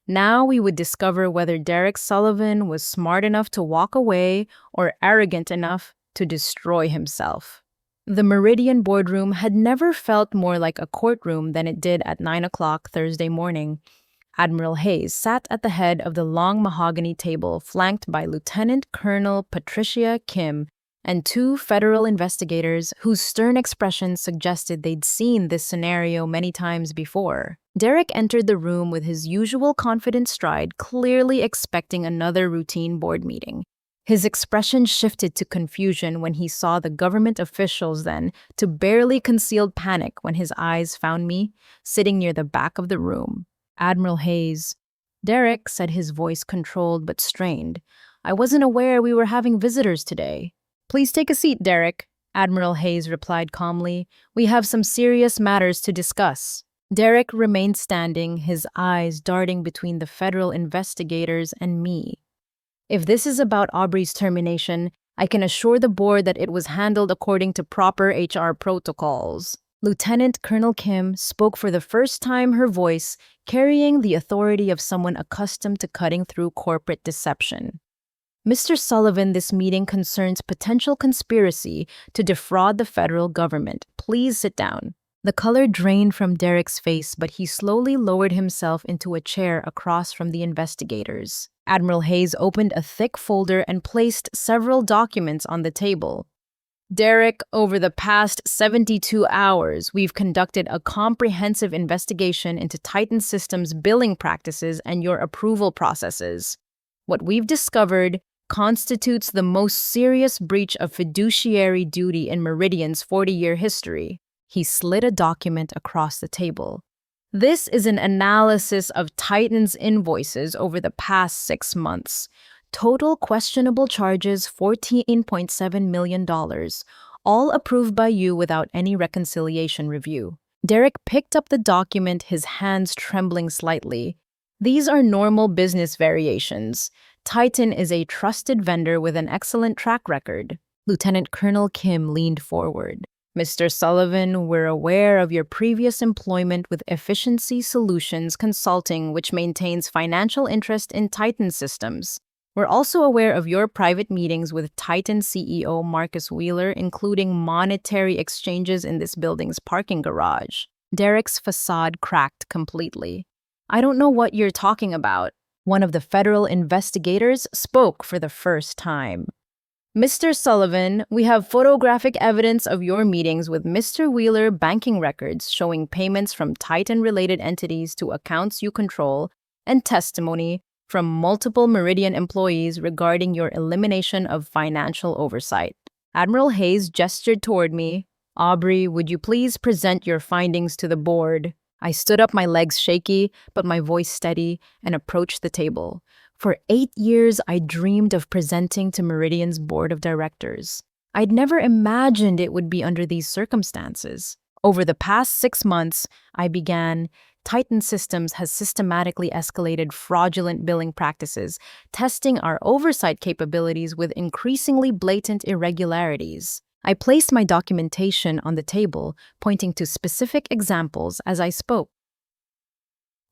Now we would discover whether Derek Sullivan was smart enough to walk away or arrogant enough to destroy himself. The Meridian boardroom had never felt more like a courtroom than it did at 9 o'clock Thursday morning. Admiral Hayes sat at the head of the long mahogany table flanked by Lieutenant Colonel Patricia Kim and 2 federal investigators whose stern expressions suggested they'd seen this scenario many times before. Derek entered the room with his usual confident stride, clearly expecting another routine board meeting. His expression shifted to confusion when he saw the government officials, then to barely concealed panic when his eyes found me, sitting near the back of the room. Admiral Hayes. Derek, said, his voice controlled but strained. I wasn't aware we were having visitors today. Please take a seat, Derek, Admiral Hayes replied calmly. We have some serious matters to discuss. Derek remained standing, his eyes darting between the federal investigators and me. If this is about Aubrey's termination, I can assure the board that it was handled according to proper HR protocols. Lieutenant Colonel Kim spoke for the first time, her voice carrying the authority of someone accustomed to cutting through corporate deception. Mr. Sullivan, this meeting concerns potential conspiracy to defraud the federal government. Please sit down. The color drained from Derek's face, but he slowly lowered himself into a chair across from the investigators. Admiral Hayes opened a thick folder and placed several documents on the table. Derek, over the past 72 hours, we've conducted a comprehensive investigation into Titan Systems' billing practices and your approval processes. What we've discovered constitutes the most serious breach of fiduciary duty in Meridian's 40-year history. He slid a document across the table. This is an analysis of Titan's invoices over the past 6 months. Total questionable charges $14.7 million, all approved by you without any reconciliation review. Derek picked up the document, his hands trembling slightly. These are normal business variations. Titan is a trusted vendor with an excellent track record. Lieutenant Colonel Kim leaned forward. Mr. Sullivan, we're aware of your previous employment with Efficiency Solutions Consulting, which maintains financial interest in Titan Systems. We're also aware of your private meetings with Titan CEO Marcus Wheeler, including monetary exchanges in this building's parking garage. Derek's facade cracked completely. I don't know what you're talking about. One of the federal investigators spoke for the first time. Mr. Sullivan, we have photographic evidence of your meetings with Mr. Wheeler, banking records showing payments from Titan-related entities to accounts you control, and testimony from multiple Meridian employees regarding your elimination of financial oversight. Admiral Hayes gestured toward me. Aubrey, would you please present your findings to the board? I stood up, my legs shaky, but my voice steady, and approached the table. For 8 years, I dreamed of presenting to Meridian's board of directors. I'd never imagined it would be under these circumstances. Over the past 6 months, I began. Titan Systems has systematically escalated fraudulent billing practices, testing our oversight capabilities with increasingly blatant irregularities. I placed my documentation on the table, pointing to specific examples as I spoke.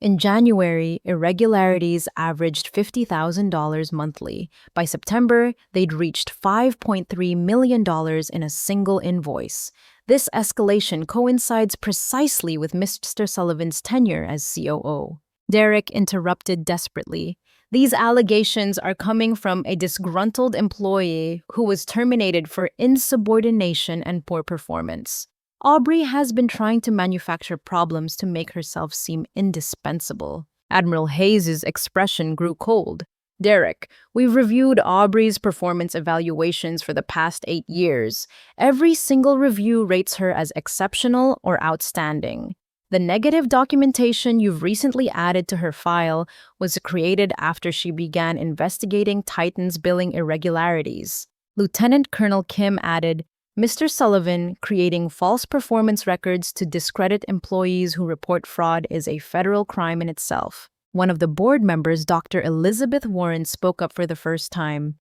In January, irregularities averaged $50,000 monthly. By September, they'd reached $5.3 million in a single invoice. This escalation coincides precisely with Mr. Sullivan's tenure as COO. Derek interrupted desperately. These allegations are coming from a disgruntled employee who was terminated for insubordination and poor performance. Aubrey has been trying to manufacture problems to make herself seem indispensable. Admiral Hayes's expression grew cold. Derek, we've reviewed Aubrey's performance evaluations for the past 8 years. Every single review rates her as exceptional or outstanding. The negative documentation you've recently added to her file was created after she began investigating Titan's billing irregularities. Lieutenant Colonel Kim added, Mr. Sullivan, creating false performance records to discredit employees who report fraud is a federal crime in itself. One of the board members, Dr. Elizabeth Warren, spoke up for the first time.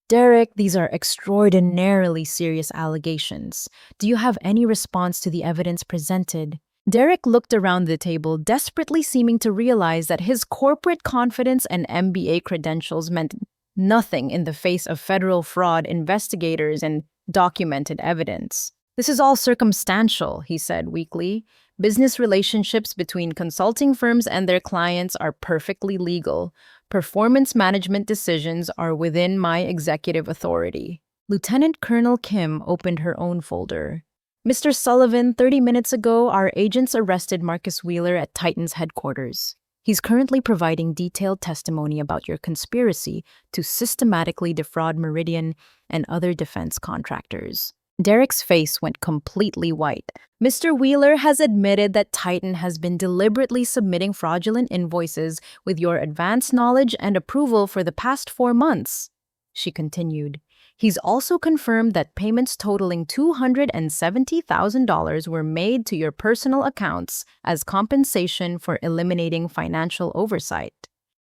Derek, these are extraordinarily serious allegations. Do you have any response to the evidence presented? Derek looked around the table, desperately seeming to realize that his corporate confidence and MBA credentials meant nothing in the face of federal fraud investigators and documented evidence. This is all circumstantial, he said weakly. Business relationships between consulting firms and their clients are perfectly legal. Performance management decisions are within my executive authority. Lieutenant Colonel Kim opened her own folder. Mr. Sullivan, 30 minutes ago, our agents arrested Marcus Wheeler at Titan's headquarters. He's currently providing detailed testimony about your conspiracy to systematically defraud Meridian and other defense contractors. Derek's face went completely white. Mr. Wheeler has admitted that Titan has been deliberately submitting fraudulent invoices with your advance knowledge and approval for the past 4 months. She continued. He's also confirmed that payments totaling $270,000 were made to your personal accounts as compensation for eliminating financial oversight.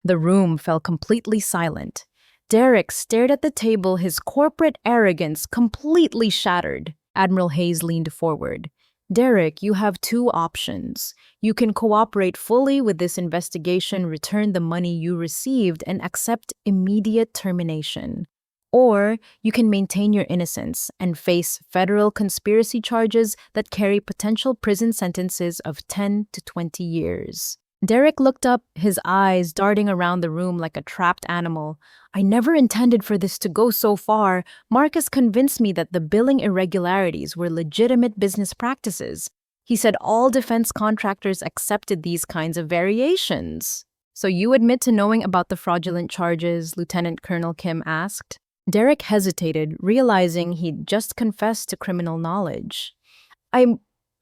The room fell completely silent. Derek stared at the table, his corporate arrogance completely shattered. Admiral Hayes leaned forward. Derek, you have 2 options. You can cooperate fully with this investigation, return the money you received, and accept immediate termination. Or you can maintain your innocence and face federal conspiracy charges that carry potential prison sentences of 10 to 20 years. Derek looked up, his eyes darting around the room like a trapped animal. I never intended for this to go so far. Marcus convinced me that the billing irregularities were legitimate business practices. He said all defense contractors accepted these kinds of variations. So you admit to knowing about the fraudulent charges? Lieutenant Colonel Kim asked. Derek hesitated, realizing he'd just confessed to criminal knowledge. I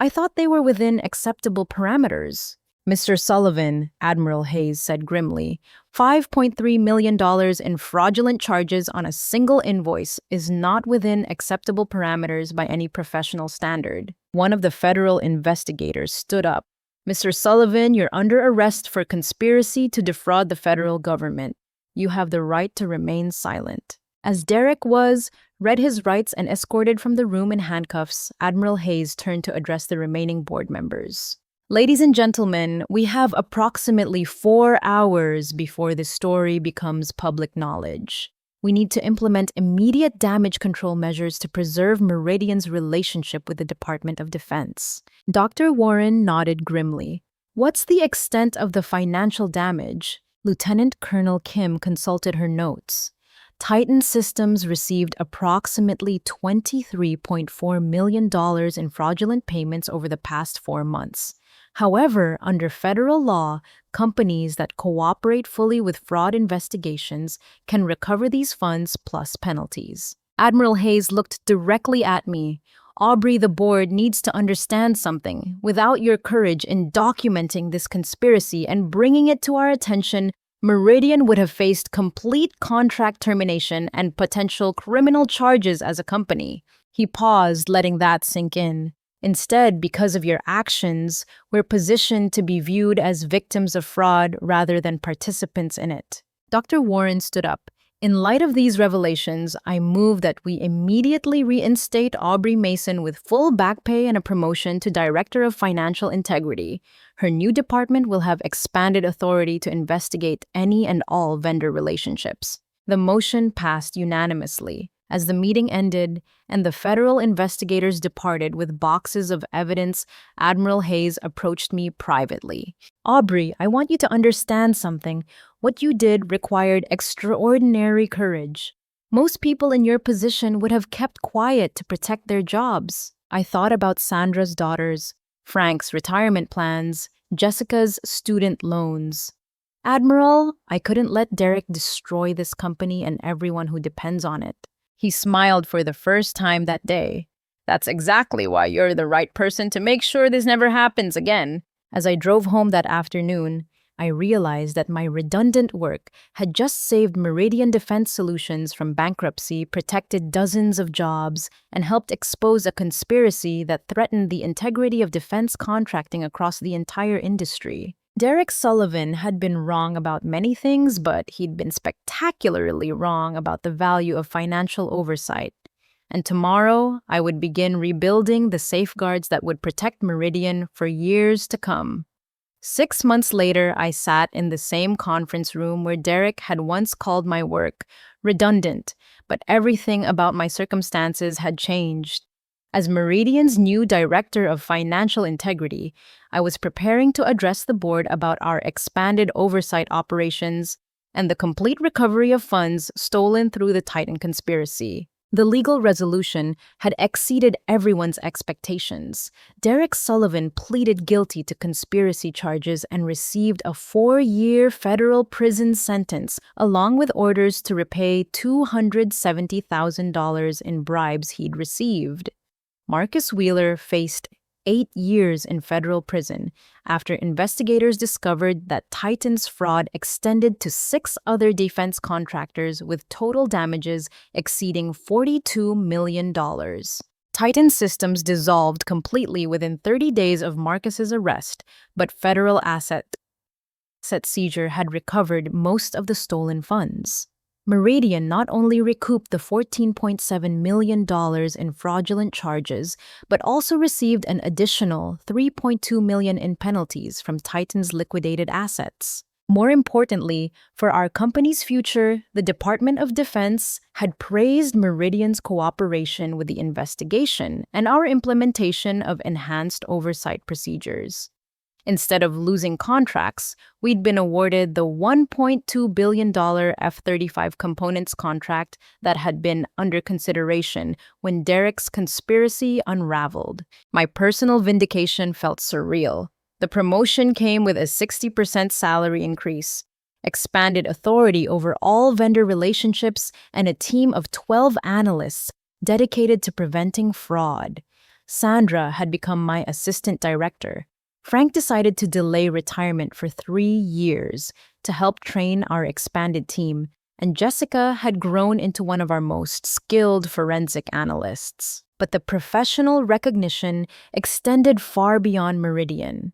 thought they were within acceptable parameters. Mr. Sullivan, Admiral Hayes said grimly, $5.3 million in fraudulent charges on a single invoice is not within acceptable parameters by any professional standard. One of the federal investigators stood up. Mr. Sullivan, you're under arrest for conspiracy to defraud the federal government. You have the right to remain silent. As Derek read his rights and escorted from the room in handcuffs, Admiral Hayes turned to address the remaining board members. Ladies and gentlemen, we have approximately 4 hours before this story becomes public knowledge. We need to implement immediate damage control measures to preserve Meridian's relationship with the Department of Defense. Dr. Warren nodded grimly. What's the extent of the financial damage? Lieutenant Colonel Kim consulted her notes. Titan Systems received approximately $23.4 million in fraudulent payments over the past 4 months. However, under federal law, companies that cooperate fully with fraud investigations can recover these funds plus penalties. Admiral Hayes looked directly at me. Aubrey, the board needs to understand something. Without your courage in documenting this conspiracy and bringing it to our attention, Meridian would have faced complete contract termination and potential criminal charges as a company. He paused, letting that sink in. Instead, because of your actions, we're positioned to be viewed as victims of fraud rather than participants in it. Dr. Warren stood up. In light of these revelations, I move that we immediately reinstate Aubrey Mason with full back pay and a promotion to Director of Financial Integrity. Her new department will have expanded authority to investigate any and all vendor relationships. The motion passed unanimously. As the meeting ended and the federal investigators departed with boxes of evidence, Admiral Hayes approached me privately. Aubrey, I want you to understand something. What you did required extraordinary courage. Most people in your position would have kept quiet to protect their jobs. I thought about Sandra's daughters, Frank's retirement plans, Jessica's student loans. Admiral, I couldn't let Derek destroy this company and everyone who depends on it. He smiled for the first time that day. That's exactly why you're the right person to make sure this never happens again. As I drove home that afternoon, I realized that my redundant work had just saved Meridian Defense Solutions from bankruptcy, protected dozens of jobs, and helped expose a conspiracy that threatened the integrity of defense contracting across the entire industry. Derek Sullivan had been wrong about many things, but he'd been spectacularly wrong about the value of financial oversight. And tomorrow, I would begin rebuilding the safeguards that would protect Meridian for years to come. 6 months later, I sat in the same conference room where Derek had once called my work redundant, but everything about my circumstances had changed. As Meridian's new Director of Financial Integrity, I was preparing to address the board about our expanded oversight operations and the complete recovery of funds stolen through the Titan conspiracy. The legal resolution had exceeded everyone's expectations. Derek Sullivan pleaded guilty to conspiracy charges and received a 4-year federal prison sentence, along with orders to repay $270,000 in bribes he'd received. Marcus Wheeler faced 8 years in federal prison after investigators discovered that Titan's fraud extended to 6 other defense contractors with total damages exceeding $42 million. Titan Systems dissolved completely within 30 days of Marcus's arrest, but federal asset seizure had recovered most of the stolen funds. Meridian not only recouped the $14.7 million in fraudulent charges, but also received an additional $3.2 million in penalties from Titan's liquidated assets. More importantly, for our company's future, the Department of Defense had praised Meridian's cooperation with the investigation and our implementation of enhanced oversight procedures. Instead of losing contracts, we'd been awarded the $1.2 billion F-35 components contract that had been under consideration when Derek's conspiracy unraveled. My personal vindication felt surreal. The promotion came with a 60% salary increase, expanded authority over all vendor relationships, and a team of 12 analysts dedicated to preventing fraud. Sandra had become my assistant director. Frank decided to delay retirement for 3 years to help train our expanded team, and Jessica had grown into one of our most skilled forensic analysts. But the professional recognition extended far beyond Meridian.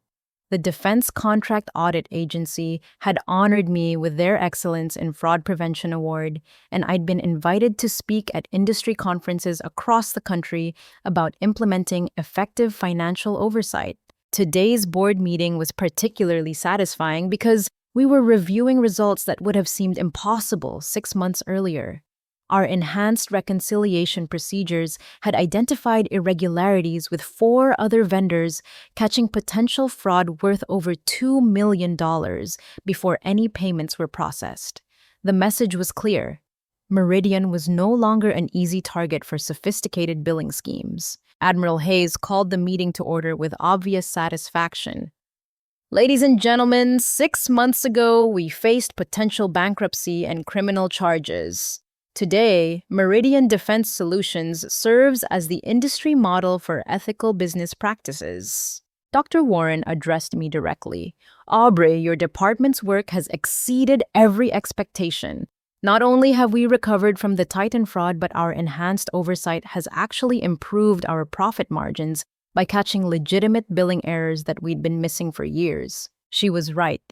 The Defense Contract Audit Agency had honored me with their Excellence in Fraud Prevention Award, and I'd been invited to speak at industry conferences across the country about implementing effective financial oversight. Today's board meeting was particularly satisfying because we were reviewing results that would have seemed impossible 6 months earlier. Our enhanced reconciliation procedures had identified irregularities with 4 other vendors, catching potential fraud worth over $2 million before any payments were processed. The message was clear. Meridian was no longer an easy target for sophisticated billing schemes. Admiral Hayes called the meeting to order with obvious satisfaction. Ladies and gentlemen, 6 months ago, we faced potential bankruptcy and criminal charges. Today, Meridian Defense Solutions serves as the industry model for ethical business practices. Dr. Warren addressed me directly. Aubrey, your department's work has exceeded every expectation. Not only have we recovered from the Titan fraud, but our enhanced oversight has actually improved our profit margins by catching legitimate billing errors that we'd been missing for years. She was right.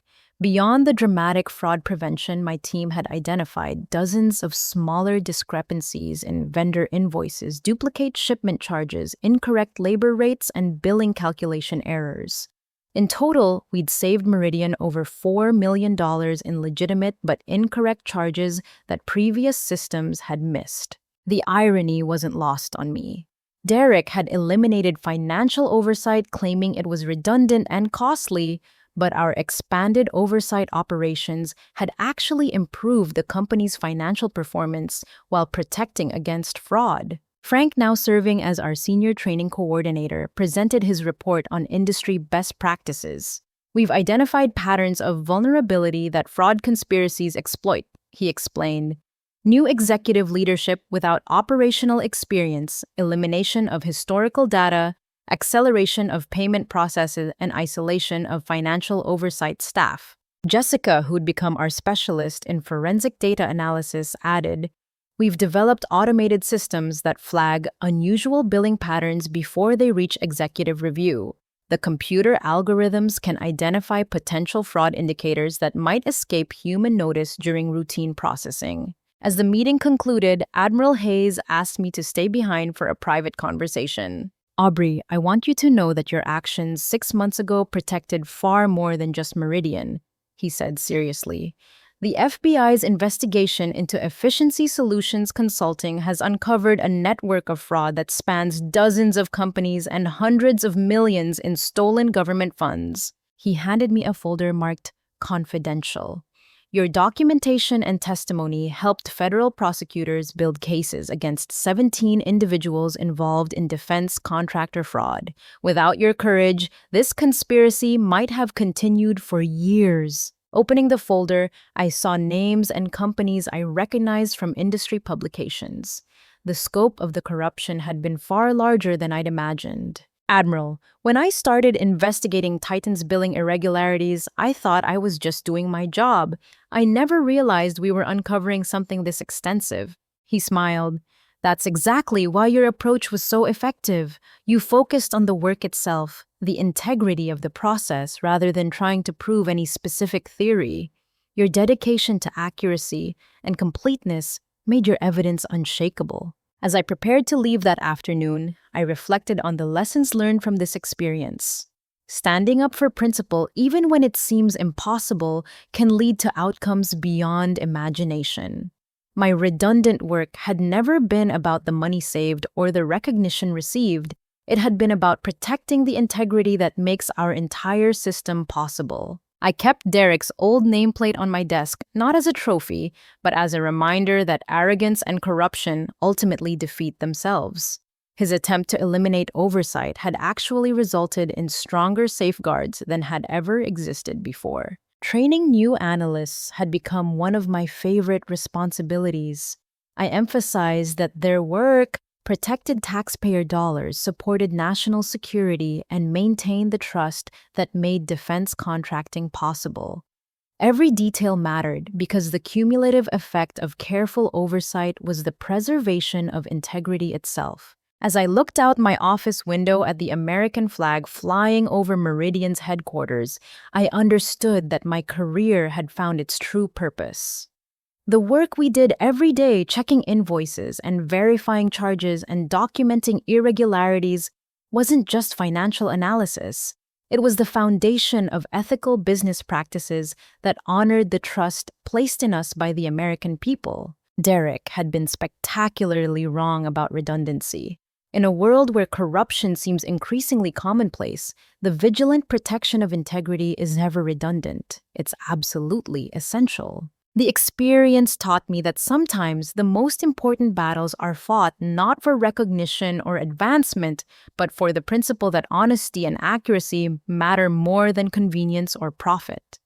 Beyond the dramatic fraud prevention, my team had identified dozens of smaller discrepancies in vendor invoices, duplicate shipment charges, incorrect labor rates, and billing calculation errors. In total, we'd saved Meridian over $4 million in legitimate but incorrect charges that previous systems had missed. The irony wasn't lost on me. Derek had eliminated financial oversight, claiming it was redundant and costly, but our expanded oversight operations had actually improved the company's financial performance while protecting against fraud. Frank, now serving as our senior training coordinator, presented his report on industry best practices. We've identified patterns of vulnerability that fraud conspiracies exploit, he explained. New executive leadership without operational experience, elimination of historical data, acceleration of payment processes, and isolation of financial oversight staff. Jessica, who'd become our specialist in forensic data analysis, added, "We've developed automated systems that flag unusual billing patterns before they reach executive review. The computer algorithms can identify potential fraud indicators that might escape human notice during routine processing." As the meeting concluded, Admiral Hayes asked me to stay behind for a private conversation. "Aubrey, I want you to know that your actions 6 months ago protected far more than just Meridian," he said seriously. "The FBI's investigation into Efficiency Solutions Consulting has uncovered a network of fraud that spans dozens of companies and hundreds of millions in stolen government funds." He handed me a folder marked "Confidential." "Your documentation and testimony helped federal prosecutors build cases against 17 individuals involved in defense contractor fraud. Without your courage, this conspiracy might have continued for years." Opening the folder, I saw names and companies I recognized from industry publications. The scope of the corruption had been far larger than I'd imagined. "Admiral, when I started investigating Titan's billing irregularities, I thought I was just doing my job. I never realized we were uncovering something this extensive." He smiled. "That's exactly why your approach was so effective. You focused on the work itself, the integrity of the process, rather than trying to prove any specific theory. Your dedication to accuracy and completeness made your evidence unshakable." As I prepared to leave that afternoon, I reflected on the lessons learned from this experience. Standing up for principle, even when it seems impossible, can lead to outcomes beyond imagination. My redundant work had never been about the money saved or the recognition received. It had been about protecting the integrity that makes our entire system possible. I kept Derek's old nameplate on my desk, not as a trophy, but as a reminder that arrogance and corruption ultimately defeat themselves. His attempt to eliminate oversight had actually resulted in stronger safeguards than had ever existed before. Training new analysts had become one of my favorite responsibilities. I emphasized that their work protected taxpayer dollars, supported national security, and maintained the trust that made defense contracting possible. Every detail mattered because the cumulative effect of careful oversight was the preservation of integrity itself. As I looked out my office window at the American flag flying over Meridian's headquarters, I understood that my career had found its true purpose. The work we did every day, checking invoices and verifying charges and documenting irregularities, wasn't just financial analysis. It was the foundation of ethical business practices that honored the trust placed in us by the American people. Derek had been spectacularly wrong about redundancy. In a world where corruption seems increasingly commonplace, the vigilant protection of integrity is never redundant. It's absolutely essential. The experience taught me that sometimes the most important battles are fought not for recognition or advancement, but for the principle that honesty and accuracy matter more than convenience or profit.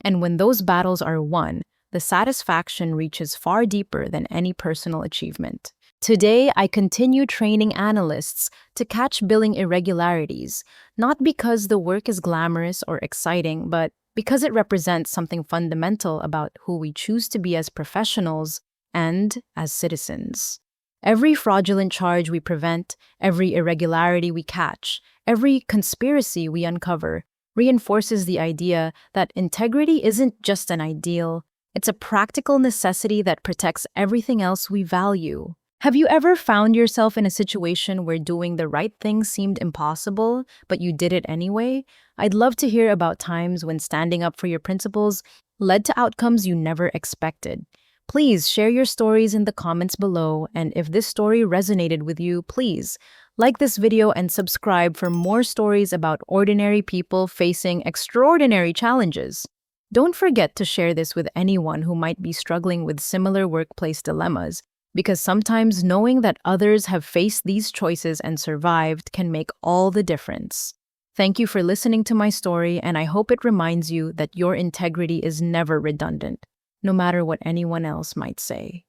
And when those battles are won, the satisfaction reaches far deeper than any personal achievement. Today, I continue training analysts to catch billing irregularities, not because the work is glamorous or exciting, but because it represents something fundamental about who we choose to be as professionals and as citizens. Every fraudulent charge we prevent, every irregularity we catch, every conspiracy we uncover reinforces the idea that integrity isn't just an ideal, it's a practical necessity that protects everything else we value. Have you ever found yourself in a situation where doing the right thing seemed impossible, but you did it anyway? I'd love to hear about times when standing up for your principles led to outcomes you never expected. Please share your stories in the comments below, and if this story resonated with you, please like this video and subscribe for more stories about ordinary people facing extraordinary challenges. Don't forget to share this with anyone who might be struggling with similar workplace dilemmas, because sometimes knowing that others have faced these choices and survived can make all the difference. Thank you for listening to my story, and I hope it reminds you that your integrity is never redundant, no matter what anyone else might say.